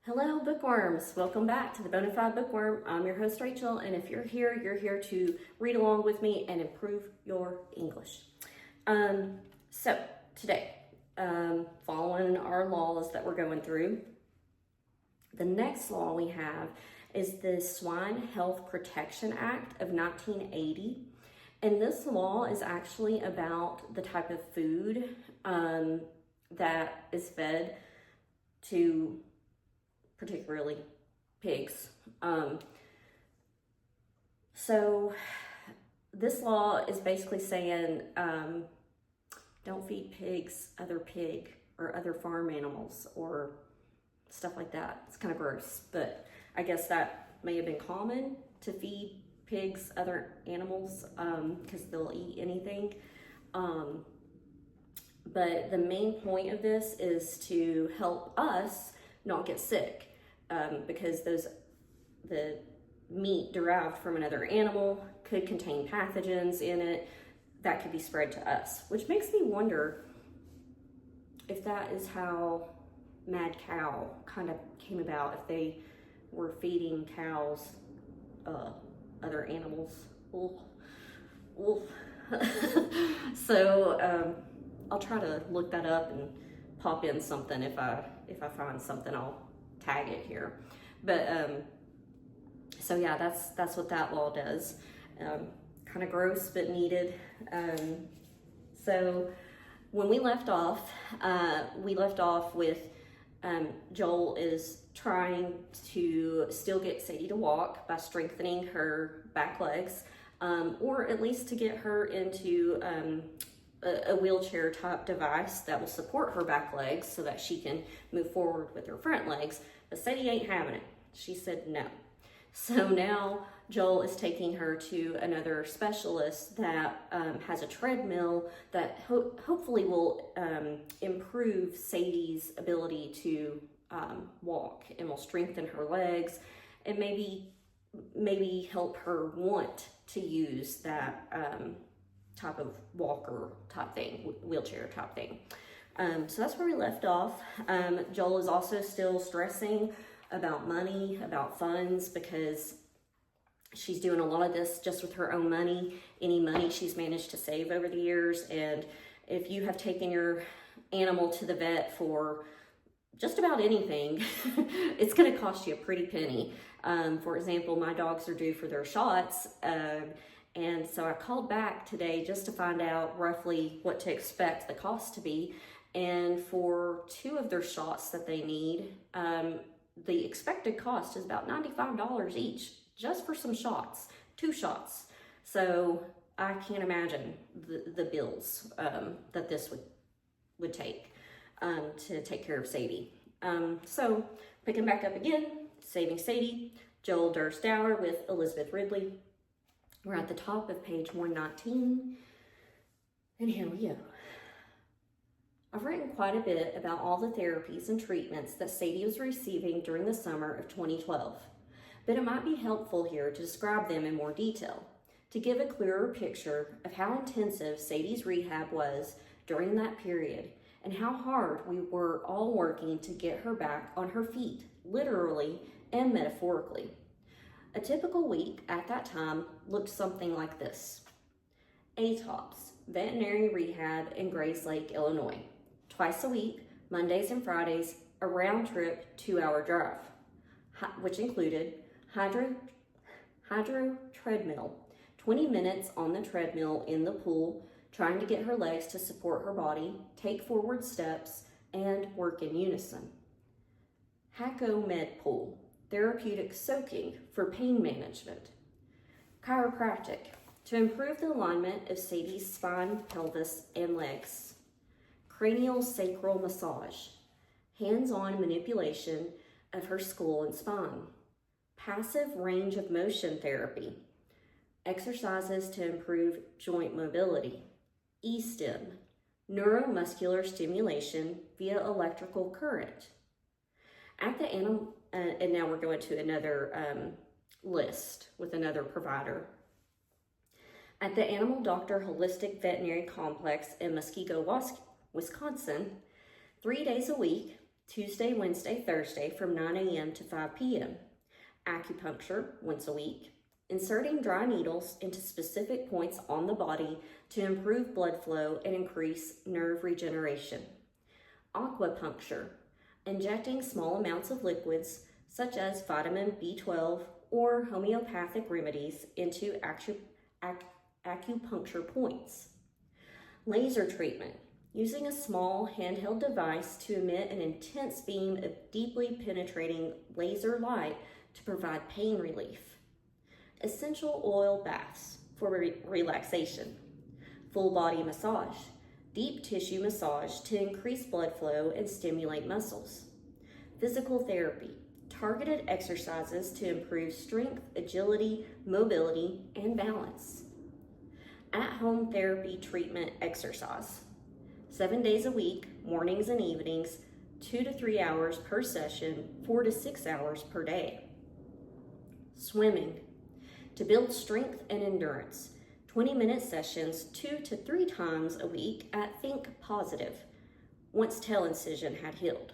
Hello, bookworms. Welcome back to the Bonafide Bookworm. I'm your host, Rachel, and if you're here to read along with me and improve your English. So today, following our laws that we're going through, the next law we have is the Swine Health Protection Act of 1980. And this law is actually about the type of food that is fed to particularly pigs. So this law is basically saying don't feed pigs other pig or other farm animals or stuff like that. It's kind of gross, but I guess that may have been common to feed pigs other animals because they'll eat anything. But the main point of this is to help us not get sick because the meat derived from another animal could contain pathogens in it that could be spread to us, which makes me wonder if that is how mad cow kind of came about, if they were feeding cows other animals. So I'll try to look that up and pop in something. If I find something, I'll tag it here. But so yeah, that's what that law does. Kind of gross but needed. So when we left off with Joel is trying to still get Sadie to walk by strengthening her back legs, or at least to get her into a wheelchair type device that will support her back legs so that she can move forward with her front legs. But Sadie ain't having it. She said no. So now Joel is taking her to another specialist that has a treadmill that hopefully will improve Sadie's ability to walk and will strengthen her legs and maybe help her want to use that type of walker type thing, wheelchair type thing. So that's where we left off. Joel is also still stressing about money, about funds, because she's doing a lot of this just with her own money, any money she's managed to save over the years. And if you have taken your animal to the vet for just about anything, it's going to cost you a pretty penny. For example, my dogs are due for their shots, and so I called back today just to find out roughly what to expect the cost to be. And for 2 of their shots that they need, the expected cost is about $95 each, just for some shots, 2 shots. So I can't imagine the bills that this would take to take care of Sadie. So picking back up again, saving Sadie, Joel, Derse, Dauer with Elizabeth Ridley. We're at the top of page 119, and here we go. I've written quite a bit about all the therapies and treatments that Sadie was receiving during the summer of 2012, but it might be helpful here to describe them in more detail, to give a clearer picture of how intensive Sadie's rehab was during that period and how hard we were all working to get her back on her feet, literally and metaphorically. A typical week at that time looked something like this. ATOPS, Veterinary Rehab in Grays Lake, Illinois. Twice a week, Mondays and Fridays, a round trip 2-hour drive, which included hydro treadmill, 20 minutes on the treadmill in the pool, trying to get her legs to support her body, take forward steps, and work in unison. Hacko Med Pool, therapeutic soaking for pain management. Chiropractic, to improve the alignment of Sadie's spine, pelvis, and legs. Cranial sacral massage, hands-on manipulation of her skull and spine. Passive range of motion therapy, exercises to improve joint mobility. E-stim, neuromuscular stimulation via electrical current. At the animal, and now we're going to another list with another provider. At the Animal Doctor Holistic Veterinary Complex in Muskego, Wisconsin, 3 days a week, Tuesday, Wednesday, Thursday from 9 a.m. to 5 p.m. Acupuncture once a week. Inserting dry needles into specific points on the body to improve blood flow and increase nerve regeneration. Aquapuncture. Injecting small amounts of liquids such as vitamin B12 or homeopathic remedies into acupuncture points. Laser treatment. Using a small handheld device to emit an intense beam of deeply penetrating laser light to provide pain relief. Essential oil baths for relaxation. Full body massage. Deep tissue massage to increase blood flow and stimulate muscles. Physical therapy. Targeted exercises to improve strength, agility, mobility, and balance. At-home therapy treatment exercise. 7 days a week, mornings and evenings, 2 to 3 hours per session, 4 to 6 hours per day. Swimming. To build strength and endurance. 20-minute sessions 2 to 3 times a week at Think Positive, once tail incision had healed.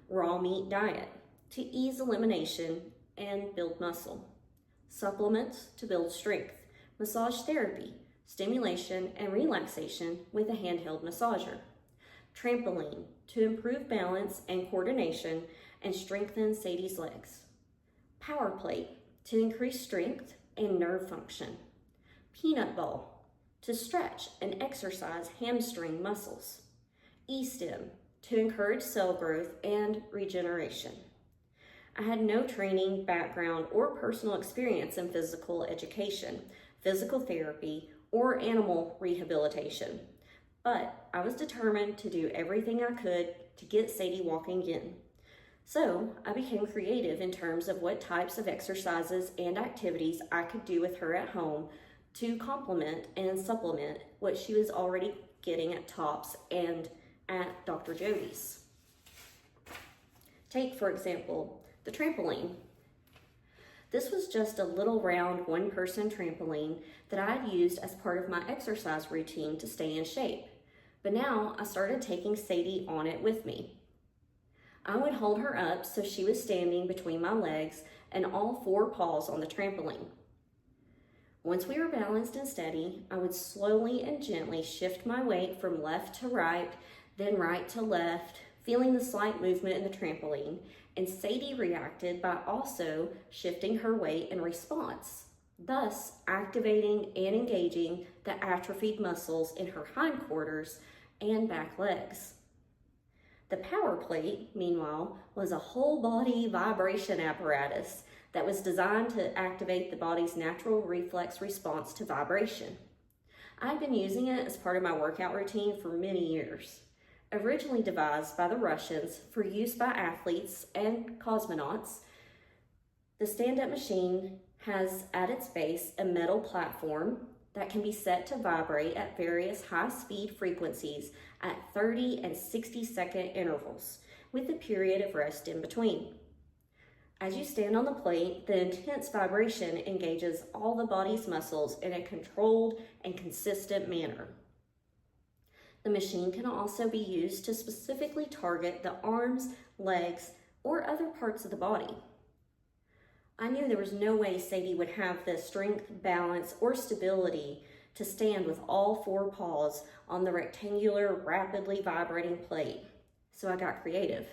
Raw meat diet. To ease elimination and build muscle. Supplements to build strength. Massage therapy. Stimulation and relaxation with a handheld massager. Trampoline to improve balance and coordination and strengthen Sadie's legs. Power plate to increase strength and nerve function. Peanut ball to stretch and exercise hamstring muscles. E-stem to encourage cell growth and regeneration. I had no training, background, or personal experience in physical education, physical therapy, or animal rehabilitation, but I was determined to do everything I could to get Sadie walking again. So I became creative in terms of what types of exercises and activities I could do with her at home to complement and supplement what she was already getting at TOPS and at Dr. Jody's. Take, for example, the trampoline. This was just a little round one-person trampoline that I had used as part of my exercise routine to stay in shape. But now I started taking Sadie on it with me. I would hold her up so she was standing between my legs and all 4 paws on the trampoline. Once we were balanced and steady, I would slowly and gently shift my weight from left to right, then right to left, feeling the slight movement in the trampoline, and Sadie reacted by also shifting her weight in response, thus activating and engaging the atrophied muscles in her hindquarters and back legs. The power plate, meanwhile, was a whole body vibration apparatus that was designed to activate the body's natural reflex response to vibration. I've been using it as part of my workout routine for many years. Originally devised by the Russians for use by athletes and cosmonauts, the stand-up machine has at its base a metal platform that can be set to vibrate at various high-speed frequencies at 30 and 60-second intervals, with a period of rest in between. As you stand on the plate, the intense vibration engages all the body's muscles in a controlled and consistent manner. The machine can also be used to specifically target the arms, legs, or other parts of the body. I knew there was no way Sadie would have the strength, balance, or stability to stand with all 4 paws on the rectangular, rapidly vibrating plate, so I got creative.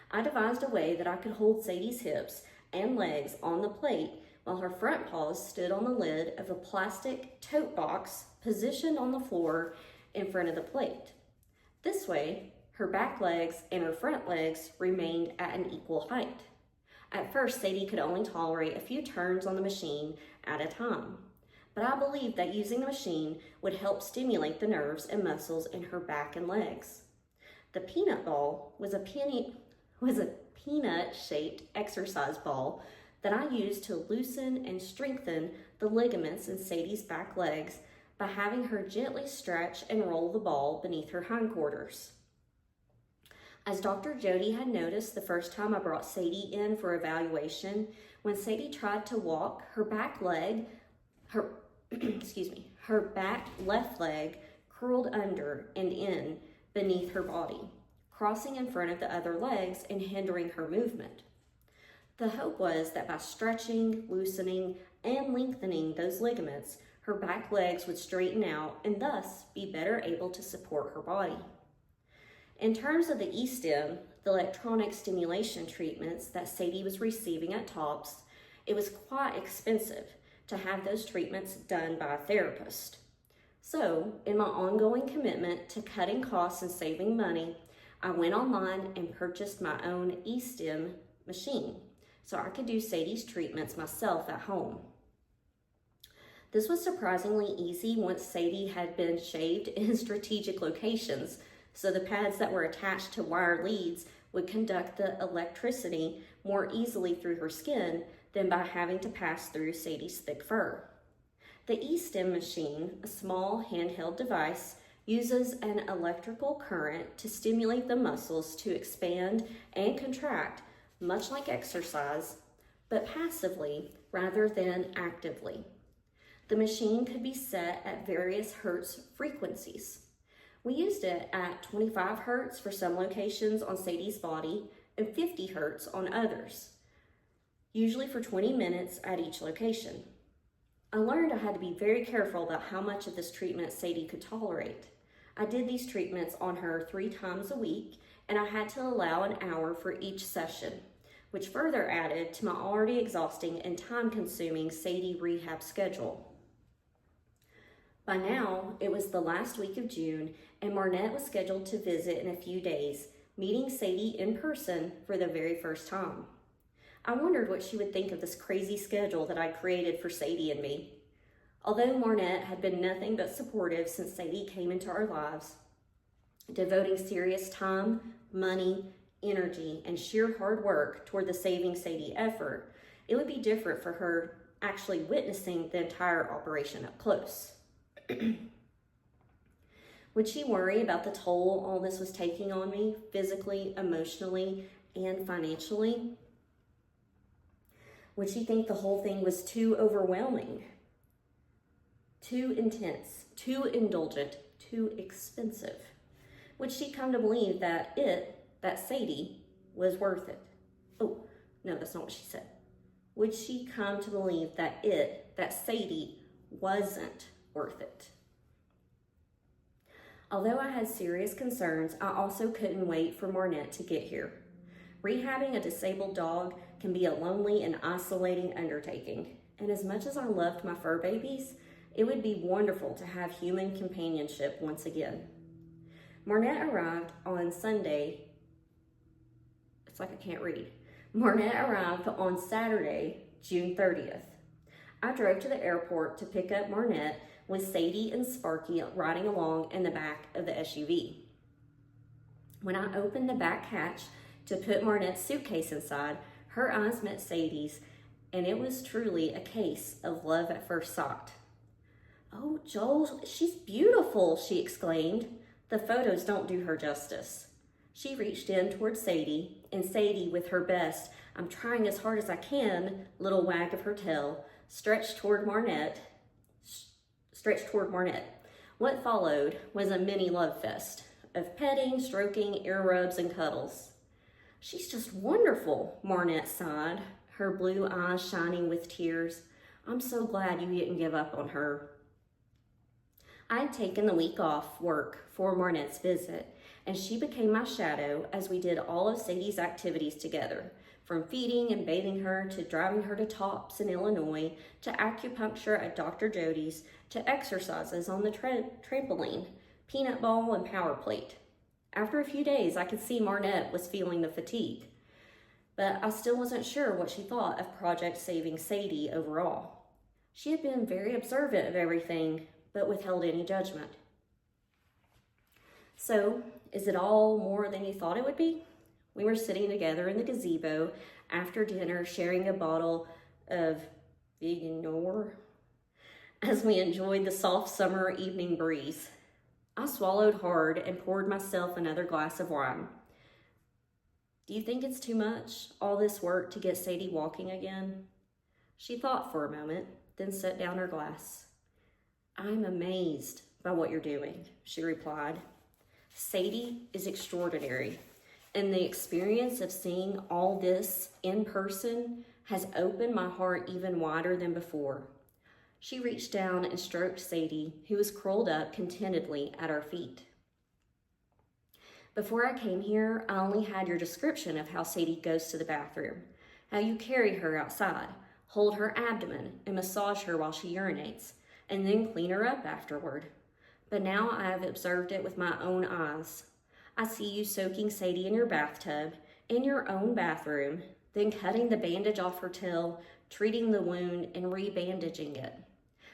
I devised a way that I could hold Sadie's hips and legs on the plate while her front paws stood on the lid of a plastic tote box positioned on the floor in front of the plate. This way, her back legs and her front legs remained at an equal height. At first, Sadie could only tolerate a few turns on the machine at a time, but I believed that using the machine would help stimulate the nerves and muscles in her back and legs. The peanut ball was a peanut-shaped exercise ball that I used to loosen and strengthen the ligaments in Sadie's back legs by having her gently stretch and roll the ball beneath her hindquarters. As Dr. Jody had noticed the first time I brought Sadie in for evaluation, when Sadie tried to walk, her back left leg curled under and in beneath her body, crossing in front of the other legs and hindering her movement. The hope was that by stretching, loosening, and lengthening those ligaments, her back legs would straighten out and thus be better able to support her body. In terms of the E-stim, the electronic stimulation treatments that Sadie was receiving at TOPS, it was quite expensive to have those treatments done by a therapist. So, in my ongoing commitment to cutting costs and saving money, I went online and purchased my own E-stim machine so I could do Sadie's treatments myself at home. This was surprisingly easy once Sadie had been shaved in strategic locations, so the pads that were attached to wire leads would conduct the electricity more easily through her skin than by having to pass through Sadie's thick fur. The E-stim machine, a small handheld device, uses an electrical current to stimulate the muscles to expand and contract, much like exercise, but passively rather than actively. The machine could be set at various hertz frequencies. We used it at 25 hertz for some locations on Sadie's body and 50 hertz on others, usually for 20 minutes at each location. I learned I had to be very careful about how much of this treatment Sadie could tolerate. I did these treatments on her 3 times a week, and I had to allow an hour for each session, which further added to my already exhausting and time-consuming Sadie rehab schedule. By now, it was the last week of June, and Marnette was scheduled to visit in a few days, meeting Sadie in person for the very first time. I wondered what she would think of this crazy schedule that I created for Sadie and me. Although Marnette had been nothing but supportive since Sadie came into our lives, devoting serious time, money, energy, and sheer hard work toward the Saving Sadie effort, it would be different for her actually witnessing the entire operation up close. Would she worry about the toll all this was taking on me, physically, emotionally, and financially? Would she think the whole thing was too overwhelming, too intense, too indulgent, too expensive? Would she come to believe that Sadie, was worth it? Oh, no, that's not what she said. Would she come to believe that Sadie, wasn't worth it? Although I had serious concerns, I also couldn't wait for Marnette to get here. Rehabbing a disabled dog can be a lonely and isolating undertaking, and as much as I loved my fur babies, it would be wonderful to have human companionship once again. Marnette arrived on Sunday. It's like I can't read. Marnette arrived on Saturday, June 30th. I drove to the airport to pick up Marnette with Sadie and Sparky riding along in the back of the SUV. When I opened the back hatch to put Marnette's suitcase inside, her eyes met Sadie's, and it was truly a case of love at first sight. "Oh, Joel, she's beautiful," she exclaimed. The photos don't do her justice. She reached in toward Sadie, and Sadie, with her best, "I'm trying as hard as I can," little wag of her tail, stretched toward Marnette. What followed was a mini love fest of petting, stroking, ear rubs, and cuddles. "She's just wonderful," Marnette sighed, her blue eyes shining with tears. "I'm so glad you didn't give up on her." I had taken the week off work for Marnette's visit, and she became my shadow as we did all of Sadie's activities together, from feeding and bathing her to driving her to Tops in Illinois, to acupuncture at Dr. Jody's, to exercises on the trampoline, peanut ball, and power plate. After a few days, I could see Marnette was feeling the fatigue, but I still wasn't sure what she thought of Project Saving Sadie overall. She had been very observant of everything, but withheld any judgment. "So, is it all more than you thought it would be?" We were sitting together in the gazebo after dinner, sharing a bottle of Dauer as we enjoyed the soft summer evening breeze. I swallowed hard and poured myself another glass of wine. "Do you think it's too much, all this work to get Sadie walking again?" She thought for a moment, then set down her glass. "I'm amazed by what you're doing," she replied. "Sadie is extraordinary. And the experience of seeing all this in person has opened my heart even wider than before. She reached down and stroked Sadie, who was curled up contentedly at our feet. Before I came here, I only had your description of how Sadie goes to the bathroom, how you carry her outside, hold her abdomen, and massage her while she urinates, and then clean her up afterward. But now I have observed it with my own eyes. I see you soaking Sadie in your bathtub, in your own bathroom, then cutting the bandage off her tail, treating the wound, and re-bandaging it.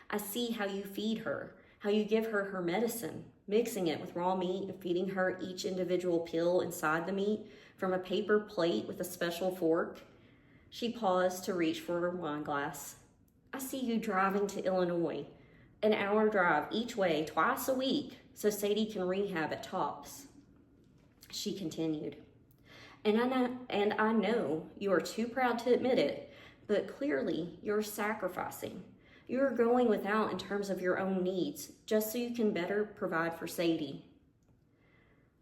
I see how you feed her, how you give her her medicine, mixing it with raw meat and feeding her each individual pill inside the meat from a paper plate with a special fork. She paused to reach for her wine glass. I see you driving to Illinois, an hour drive each way twice a week so Sadie can rehab at Tops. She continued, and I know you are too proud to admit it, but clearly you're sacrificing. You are going without in terms of your own needs, just so you can better provide for Sadie.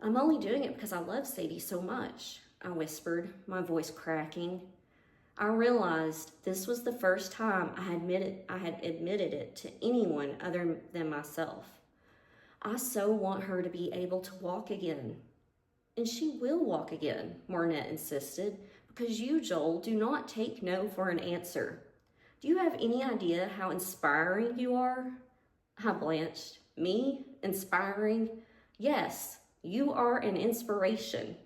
I'm only doing it because I love Sadie so much, I whispered, my voice cracking. I realized this was the first time I had admitted it to anyone other than myself. I so want her to be able to walk again. And she will walk again, Marnette insisted, because you, Joel, do not take no for an answer. Do you have any idea how inspiring you are? I blanched. Me? Inspiring? Yes, you are an inspiration.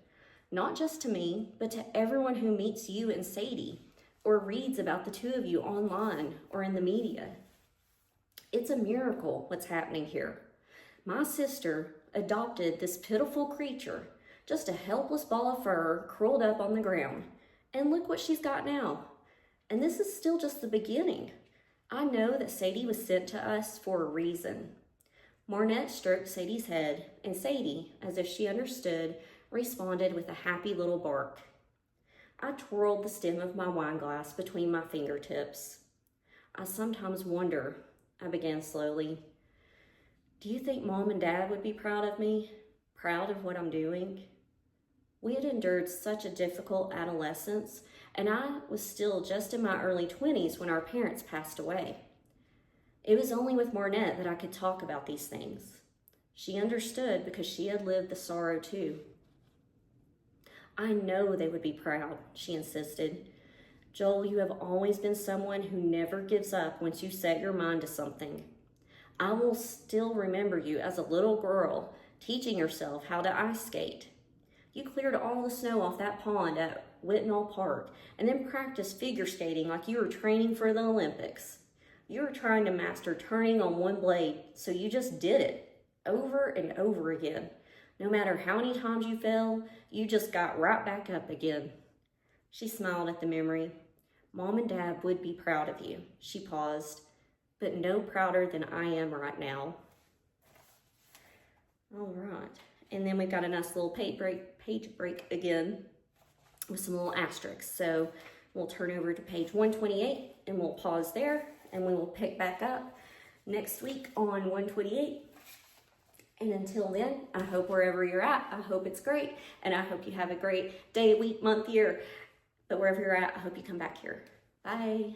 Not just to me, but to everyone who meets you and Sadie, or reads about the two of you online or in the media. It's a miracle what's happening here. My sister adopted this pitiful creature, just a helpless ball of fur curled up on the ground. And look what she's got now. And this is still just the beginning. I know that Sadie was sent to us for a reason. Marnette stroked Sadie's head, and Sadie, as if she understood, responded with a happy little bark. I twirled the stem of my wine glass between my fingertips. I sometimes wonder, I began slowly, do you think Mom and Dad would be proud of me? Proud of what I'm doing? We had endured such a difficult adolescence, and I was still just in my early 20s when our parents passed away. It was only with Marnette that I could talk about these things. She understood because she had lived the sorrow too. I know they would be proud, she insisted. Joel, you have always been someone who never gives up once you set your mind to something. I will still remember you as a little girl teaching yourself how to ice skate. You cleared all the snow off that pond at Whitnall Park and then practiced figure skating like you were training for the Olympics. You were trying to master turning on one blade, so you just did it over and over again. No matter how many times you fell, you just got right back up again. She smiled at the memory. Mom and Dad would be proud of you. She paused, but no prouder than I am right now. All right. And then we've got a nice little page break again with some little asterisks. So we'll turn over to page 128 and we'll pause there and we will pick back up next week on 128. And until then, I hope wherever you're at, I hope it's great. And I hope you have a great day, week, month, year. But wherever you're at, I hope you come back here. Bye.